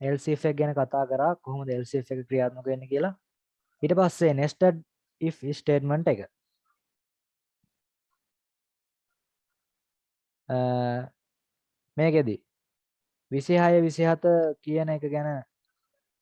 else if එක ගැන කතා කරා කොහොමද else if එක ක්‍රියාත්මක වෙන්නේ කියලා. ඊට පස්සේ nested if statement එක. මේකෙදි 26 27 කියන එක ගැන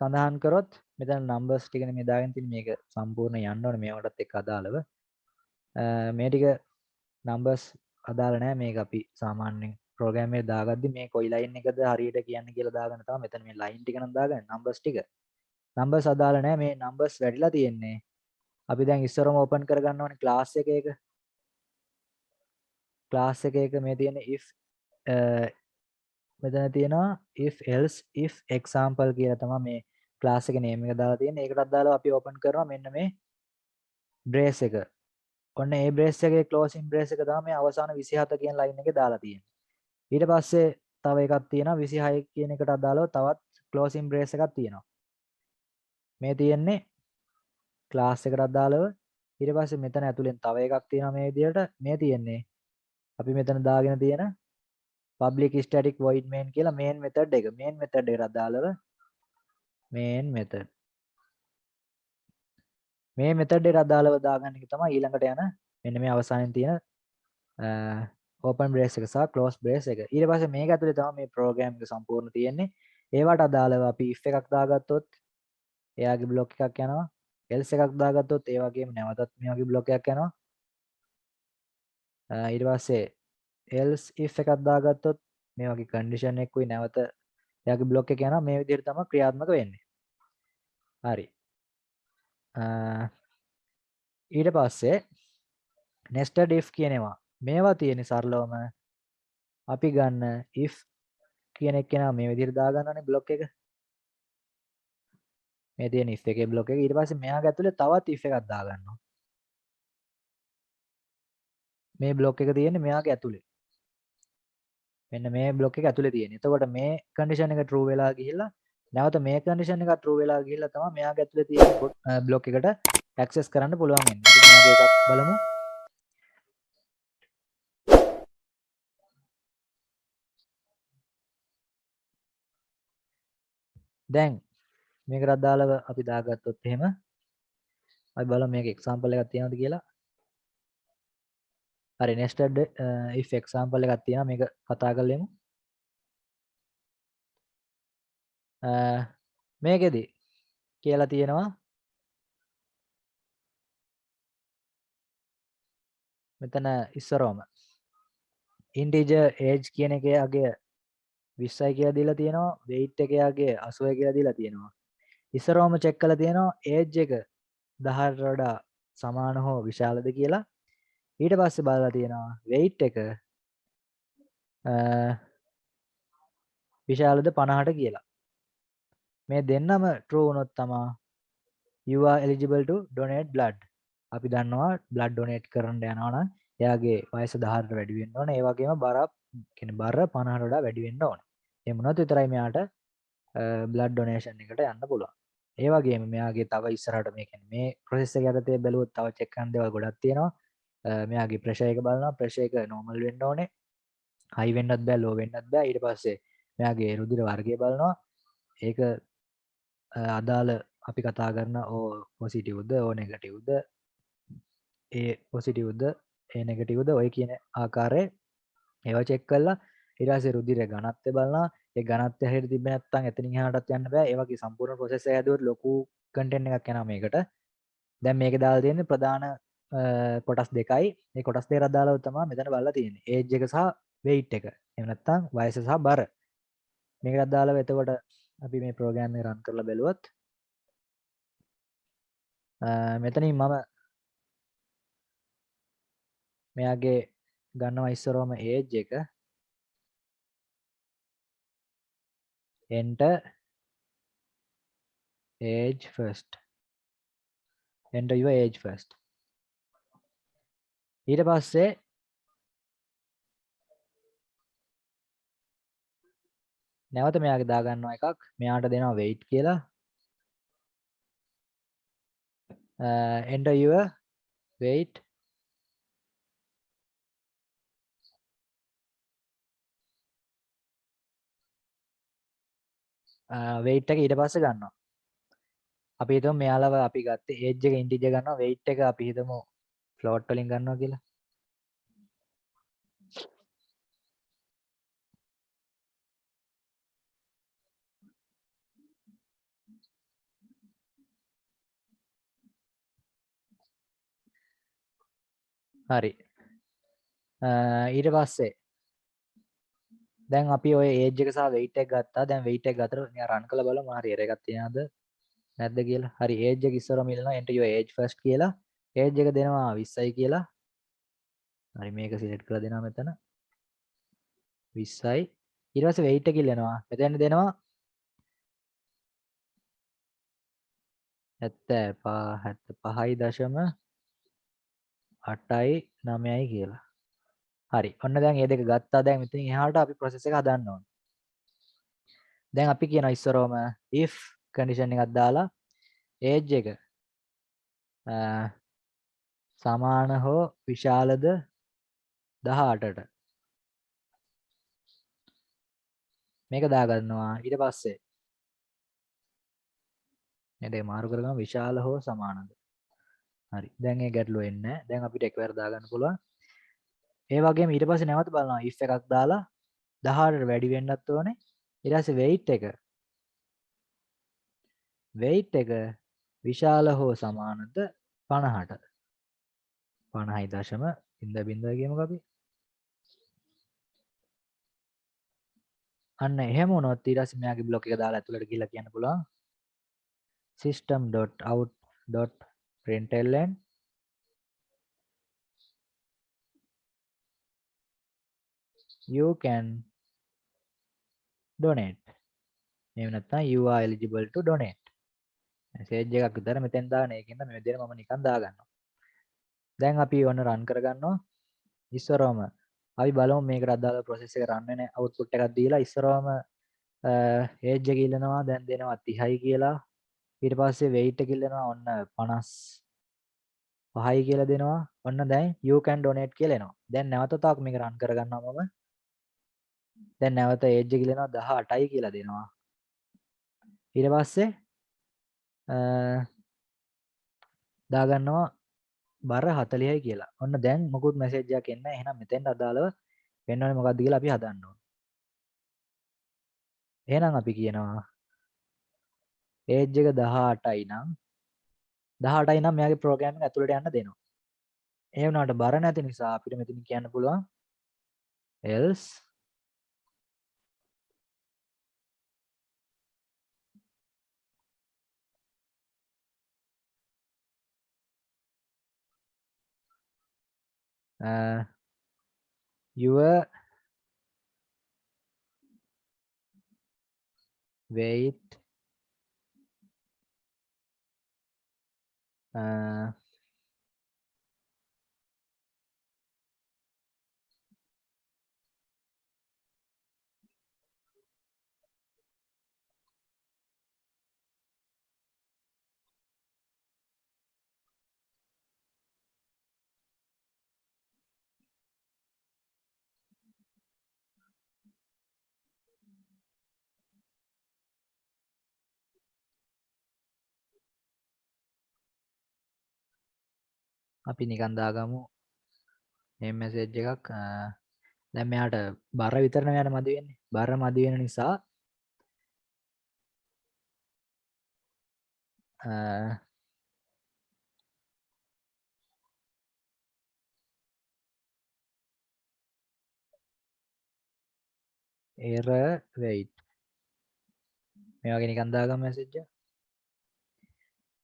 සඳහන් කරොත් මෙතන numbers ටිකනේ මේ දාගෙන තියෙන්නේ මේක සම්පූර්ණ යන්න ඕනේ මේවටත් එක්ක අදාළව. මේ ටික numbers අදාළ නැහැ මේක අපි සාමාන්‍යයෙන් program එකේ දාගද්දි මේ කොයි line එකද හරියට කියන්නේ කියලා දාගන්න තමයි මෙතන මේ line ටික නම් දාගන්නේ numbers ටික. numbers අදාළ නැහැ මේ numbers වැඩිලා තියෙන්නේ. අපි දැන් ඉස්සරම open කරගන්න ඕනේ class එකේක. class එකේක මේ තියෙන if මෙතන තියෙනවා if else if example කියලා තමයි මේ class එකේ name එක දාලා තියෙන්නේ. ඒකටත් දාලා අපි open කරනවා මෙන්න මේ brace එක. ඔන්න ඒ brace එකේ closing brace එක තමයි මේ අවසාන 27 කියන line එකේ දාලා තියෙන්නේ. ඊට පස්සේ තව එකක් තියෙනවා 26 කියන එකට අදාළව තවත් closing brace එකක් තියෙනවා. මේ තියෙන්නේ class එකට අදාළව. ඊට පස්සේ මෙතන ඇතුලෙන් තව එකක් තියෙනවා මේ විදිහට. මේ තියෙන්නේ අපි මෙතන දාගෙන තියෙන public static void main කියලා main method එක. main method එකට අදාළව main method. මේ method එකට අදාළව දාගන්න එක තමයි ඊළඟට යන මෙන්න මේ අවසානයේ තියෙන open brace එක සහ close brace එක. ඊට පස්සේ මේක ඇතුලේ තමයි මේ program එක සම්පූර්ණ තියෙන්නේ. ඒවට අදාළව අපි if එකක් දාගත්තොත් එයාගේ block එකක් යනවා. else එකක් දාගත්තොත් ඒ වගේම නැවතත් මේ වගේ block එකක් යනවා. ඊට පස්සේ else if එකක් දාගත්තොත් මේ වගේ condition එකකුයි නැවත එයාගේ block එක යනවා. මේ විදිහට තමයි ක්‍රියාත්මක වෙන්නේ. හරි. ඊට පස්සේ nested if කියනවා. මේවා තියෙන සරලවම අපි ගන්න if කියන එක කෙනා මේ විදිහට දාගන්නනේ block එක. මේ තියෙන if එකේ block එක. ඊට පස්සේ මෙයාගේ ඇතුලේ තවත් if එකක් දාගන්නවා. මේ block එක තියෙන්නේ මෙයාගේ ඇතුලේ. මෙන්න මේ block එක ඇතුලේ තියෙන්නේ. එතකොට මේ condition එක true වෙලා ගිහිල්ලා නැවත මේ condition එක true වෙලා ගිහිල්ලා තමයි මෙයාගේ ඇතුලේ තියෙන block එකට access කරන්න පුළුවන් වෙන්නේ. අපි මෙයාගේ එකක් බලමු. දැන් මේකට අදාළව අපි දාගත්තොත් එහෙම අපි බලමු මේක example එකක් තියෙනවද කියලා. හරි nested if example එකක් තියෙනවා මේක කතා කරලෙමු. මේකෙදි කියලා තියෙනවා මෙතන ඉස්සරවම integer age කියන එකේ අගය 20යි කියලා දීලා තියෙනවා weight එකේ අගය 80යි කියලා දීලා තියෙනවා. ඉස්සරවම check කරලා තියෙනවා age එක 10ට වඩා සමාන හෝ විශාලද කියලා. ඊට පස්සේ බලලා තියෙනවා weight එක විශාලද 50ට කියලා. මේ දෙන්නම true වුණොත් තමයි you are eligible to donate blood. අපි දන්නවා blood donate කරන්න යනවා නම් එයාගේ වයස 18ට වැඩි වෙන්න ඕනේ. ඒ වගේම බර 50ට වඩා වැඩි වෙන්න ඕනේ. එහෙම වුණොත් විතරයි මෙයාට blood donation එකට යන්න පුළුවන්. ඒ වගේම මෙයාගේ තව ඉස්සරහට මේ කියන්නේ මේ process එක යටතේ බැලුවොත් තව check කරන්න දේවල් ගොඩක් තියෙනවා. මෙයාගේ pressure එක බලනවා. pressure එක normal වෙන්න ඕනේ. high වෙන්නත් බෑ low වෙන්නත් බෑ. ඊට පස්සේ මෙයාගේ රුධිර වර්ගය බලනවා. ඒක අදාළ අපි කතා කරන O පොසිටිව්ද O නෙගටිව්ද A පොසිටිව්ද A නෙගටිව්ද ඔය කියන ආකාරයේ ඒවා චෙක් කරලා ඊට පස්සේ රුධිර ඝනත්වය බලනවා. ඒ ඝනත්වය හැටියට තිබ්බ නැත්නම් එතනින් එහාටත් යන්න බෑ. ඒ වගේ සම්පූර්ණ process එක හැදුවොත් ලොකු content එකක් යනවා මේකට. දැන් මේකේ දාලා තියෙන්නේ ප්‍රධාන කොටස් දෙකයි. මේ කොටස් දෙකට අදාළව තමයි මෙතන බලලා තියෙන්නේ. age එක සහ weight එක. එහෙම නැත්නම් වයස සහ බර. මේකට අදාළව එතකොට අපි මේ program එක run කරලා බැලුවොත් මෙතනින් මම මෙයාගේ ගන්නවා ඉස්සරවම age එක enter age first enter your age first ඊට පස්සේ නැවත මෙයාගේ දා ගන්නවා එකක් මෙයාට දෙනවා weight කියලා enter your weight weight එක ඊට පස්සේ ගන්නවා. අපි හිතමු මෙයාලව අපි ගත්තේ age එක integer ගන්නවා weight එක අපි හිතමු float වලින් ගන්නවා කියලා. හරි. ඊට පස්සේ දැන් අපි ඔය age එක සහ weight එක ගත්තා. දැන් weight එක ගත්තට නිකන් run කරලා බලමු හරි error එකක් තියනවද නැද්ද කියලා. හරි age එක ඉස්සරම ඉල්ලනවා enter your age first කියලා. age එක දෙනවා 20යි කියලා. හරි මේක select කරලා දෙනවා මෙතන 20යි. ඊට පස්සේ weight එක ඉල්ලනවා. මෙතන දෙනවා 75.8.9යි කියලා. හරි. ඔන්න දැන් මේ දෙක ගත්තා. දැන් මෙතනින් එහාට අපි process එක හදන්න ඕනේ. දැන් අපි කියනවා ඉස්සරවම if condition එකක් දාලා age එක සමාන හෝ විශාලද 18ට මේක දාගන්නවා. ඊට පස්සේ මේ දෙක මාරු කරගමු විශාල හෝ සමානද. හරි. දැන් ඒ ගැටලුව එන්නේ නැහැ. දැන් අපිට එකවර දාගන්න පුළුවන්. ඒ වගේම ඊට පස්සේ නැවත බලනවා if එකක් දාලා 18ට වැඩි වෙන්නත් ඕනේ. ඊට පස්සේ weight එක විශාල හෝ සමානද 50ට. 50.0 කියමුකෝ අපි. අන්න එහෙම වුණොත් ඊට පස්සේ මෙයාගේ බ්ලොක් එක දාලා ඇතුළට ගිහිල්ලා කියන්න පුළුවන් system.out.println you can donate. එහෙම නැත්නම් you are eligible to donate. message එකක් විතර මෙතෙන් දාන එකෙන්ද මේ විදිහට මම නිකන් දාගන්නවා. දැන් අපි ඔන්න run කරගන්නවා. ඉස්සරවම අපි බලමු මේකට අදාළ process එක run වෙන output එකක් දීලා ඉස්සරවම age එක ඉල්ලනවා දැන් දෙනවා 30යි කියලා. ඊට පස්සේ weight එක ඉල්ලනවා ඔන්න 55යි කියලා දෙනවා. ඔන්න දැන් you can donate කියලා එනවා. දැන් නැවත තාක් මේක run කරගන්නවා මම. දැන් නැවත age එක ඉල්ලනවා 18යි කියලා දෙනවා. ඊට පස්සේ දාගන්නවා බර 40යි කියලා. ඔන්න දැන් මොකුත් මැසේජ් එකක් එන්නේ නැහැ. එහෙනම් මෙතෙන්ට අදාළව වෙනවනේ මොකක්ද කියලා අපි හදන්න ඕනේ. එහෙනම් අපි කියනවා age එක 18යි නම් 18යි නම් මෙයාගේ ප්‍රෝග්‍රෑම් එක ඇතුළට යන්න දෙනවා. ඒ වුණාට බර නැති නිසා අපිට මෙතන කියන්න පුළුවන් else your weight අපි නිකන් දාගමු මේ මැසේජ් එකක් දැන් මෙයාට බර විතරනේ මෙයාට මදි වෙන්නේ. බර මදි වෙන නිසා error weight මේ වගේ නිකන් දාගමු මැසේජ් එක.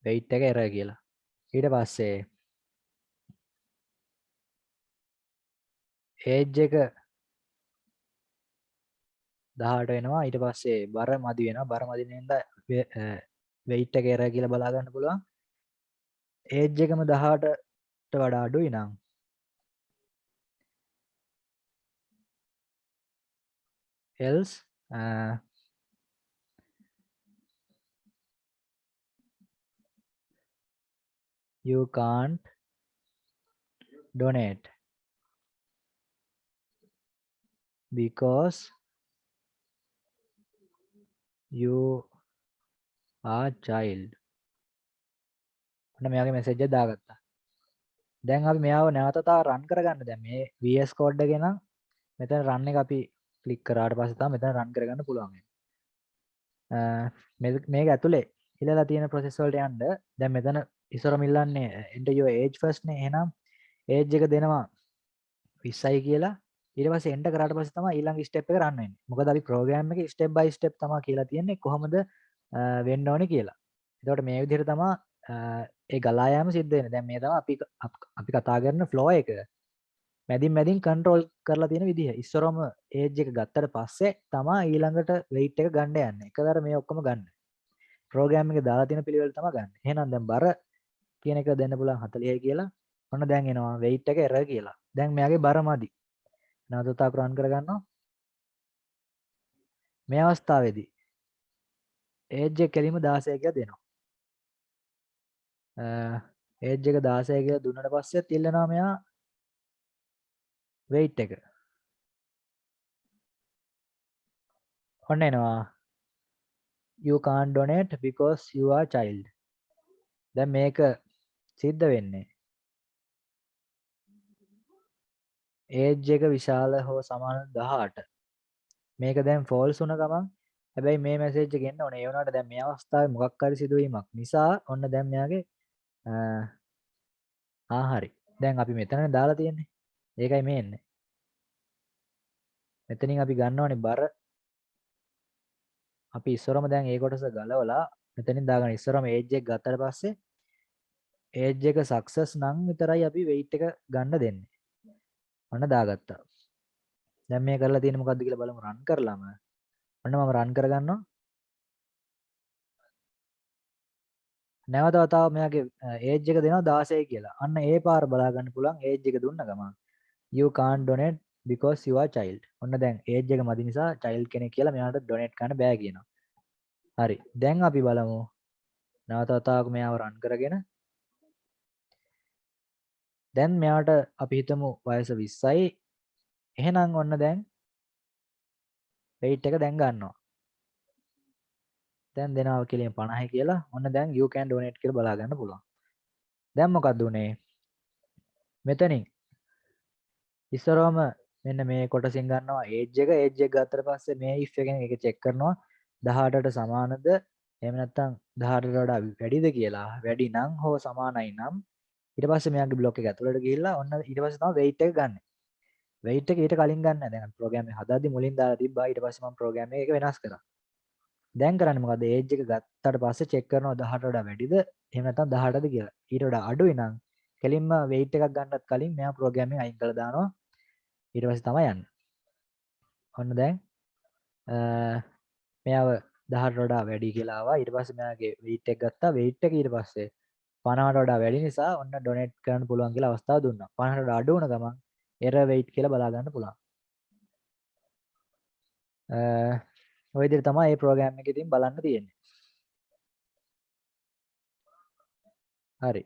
weight එක error කියලා. ඊට පස්සේ age එක 18 වෙනවා. ඊට පස්සේ බර මදි වෙනවා. බර මදි වෙන හින්දා weight එක error කියලා බලා ගන්න පුළුවන්. age එකම 18ට වඩා අඩුයි නම් else you can't donate because you are child. ඔන්න මෙයාගේ මැසේජ් එක දාගත්තා. දැන් අපි මෙයාව නැවත තව රන් කරගන්න. දැන් මේ VS code එක නම් මෙතන run එක අපි ක්ලික් කරාට පස්සේ තමයි මෙතන run කරගන්න පුළුවන්. මේක ඇතුලේ ඉලලා තියෙන process වලට යන්න. දැන් මෙතන ඉස්සරම ඉල්ලන්නේ enter your age first නේ. එහෙනම් age එක දෙනවා 20යි කියලා. ඊට පස්සේ enter කරාට පස්සේ තමයි ඊළඟ step එක run වෙන්නේ. මොකද අපි program එකේ step by step තමයි කියලා තියෙන්නේ කොහොමද වෙන්න ඕනේ කියලා. එතකොට මේ විදිහට තමයි ඒ ගලා යාම සිද්ධ වෙන්නේ. දැන් මේ තමයි අපි කතා කරන flow එක. මැදින් control කරලා තියෙන විදිහ. ඉස්සරම age එක ගත්තට පස්සේ තමයි ඊළඟට weight එක ගන්න යන්නේ. එකවර මේ ඔක්කොම ගන්න. program එකේ දාලා තියෙන පිළිවෙල තමයි ගන්න. එහෙනම් දැන් බර කියන එක දෙන්න පුළුවන් 40යි කියලා. ඔන්න දැන් එනවා weight එක error කියලා. දැන් මෙයාගේ බර මදි. නැවතත් run කරගන්නවා. මේ අවස්ථාවේදී age එක කෙලින්ම 16 කියලා දෙනවා. age එක 16 කියලා දුන්නට පස්සෙත් ඉල්ලනවා මෙයා weight එක. ඔන්න එනවා you can't donate because you are child. දැන් මේක සිද්ධ වෙන්නේ age එක විශාල හෝ සමාන 18. මේක දැන් false වුණ ගමන් හැබැයි මේ මැසේජ් එක එන්න ඕනේ. ඒ වුණාට දැන් මේ අවස්ථාවේ මොකක් හරි සිදුවීමක් නිසා ඔන්න දැන් මෙයාගේ හරි. දැන් අපි මෙතනනේ දාලා තියෙන්නේ. ඒකයි මේ එන්නේ. මෙතනින් අපි ගන්න ඕනේ බර. අපි ඉස්සරම දැන් ඒ කොටස ගලවලා මෙතනින් දාගන්න. ඉස්සරම age එක ගත්තට පස්සේ age එක success නම් විතරයි අපි weight එක ගන්න දෙන්නේ. ඔන්න දාගත්තා. දැන් මේ කරලා තියෙන්නේ මොකද්ද කියලා බලමු run කරලාම. ඔන්න මම run කරගන්නවා. නැවත වතාව මෙයාගේ age එක දෙනවා 16 කියලා. අන්න ඒ පාර බලා ගන්න පුළුවන් age එක දුන්න ගමන් you can't donate because you are child. ඔන්න දැන් age එක මදි නිසා child කෙනෙක් කියලා මෙයාට donate කරන්න බෑ කියනවා. හරි. දැන් අපි බලමු නැවත වතාවක මෙයාව run කරගෙන දැන් මෙයාට අපි හිතමු වයස 20යි. එහෙනම් ඔන්න දැන් weight එක දැන් ගන්නවා. දැන් දෙනවා කියලා 50 කියලා. ඔන්න දැන් you can donate කියලා බලා ගන්න පුළුවන්. දැන් මොකක්ද උනේ? මෙතනින් ඉස්සරවම මෙන්න මේ කොටසින් ගන්නවා age එක ගත්තට පස්සේ මේ if එකෙන් ඒක check කරනවා 18ට සමානද එහෙම නැත්නම් 18ට වඩා වැඩිද කියලා. වැඩි නම් හෝ සමානයි නම් ඊට පස්සේ මෙයාගේ බ්ලොක් එක ඇතුළට ගිහිල්ලා ඔන්න ඊට පස්සේ තමයි weight එක ගන්න. weight එක ඊට කලින් ගන්න නැහැ. දැන් ප්‍රෝග්‍රෑම් එක හදාද්දි මුලින් දාලා තිබ්බා. ඊට පස්සේ මම ප්‍රෝග්‍රෑම් එක වෙනස් කරා. දැන් කරන්නේ මොකද්ද? age එක ගත්තට පස්සේ check කරනවා 18ට වඩා වැඩිද එහෙම නැත්නම් 18ද කියලා. ඊට වඩා අඩුයි නම් කෙලින්ම weight එකක් ගන්නත් කලින් මෙයා ප්‍රෝග්‍රෑම් එක අයින් කරලා දානවා. ඊට පස්සේ තමයි යන්නේ. ඔන්න දැන් මෙයාව 18ට වඩා වැඩි කියලා ආවා. ඊට පස්සේ මෙයාගේ weight එක ගත්තා. weight එක ඊට පස්සේ 50ට වඩා වැඩි නිසා ඔන්න donate කරන්න පුළුවන් කියලා අවස්ථාව දුන්නා. 50ට වඩා අඩු වුණ ගමන් error weight කියලා බලා ගන්න පුළුවන්. ඔය විදිහට තමයි මේ ප්‍රෝග්‍රෑම් එකේ ඉතින් බලන්න තියෙන්නේ. හරි.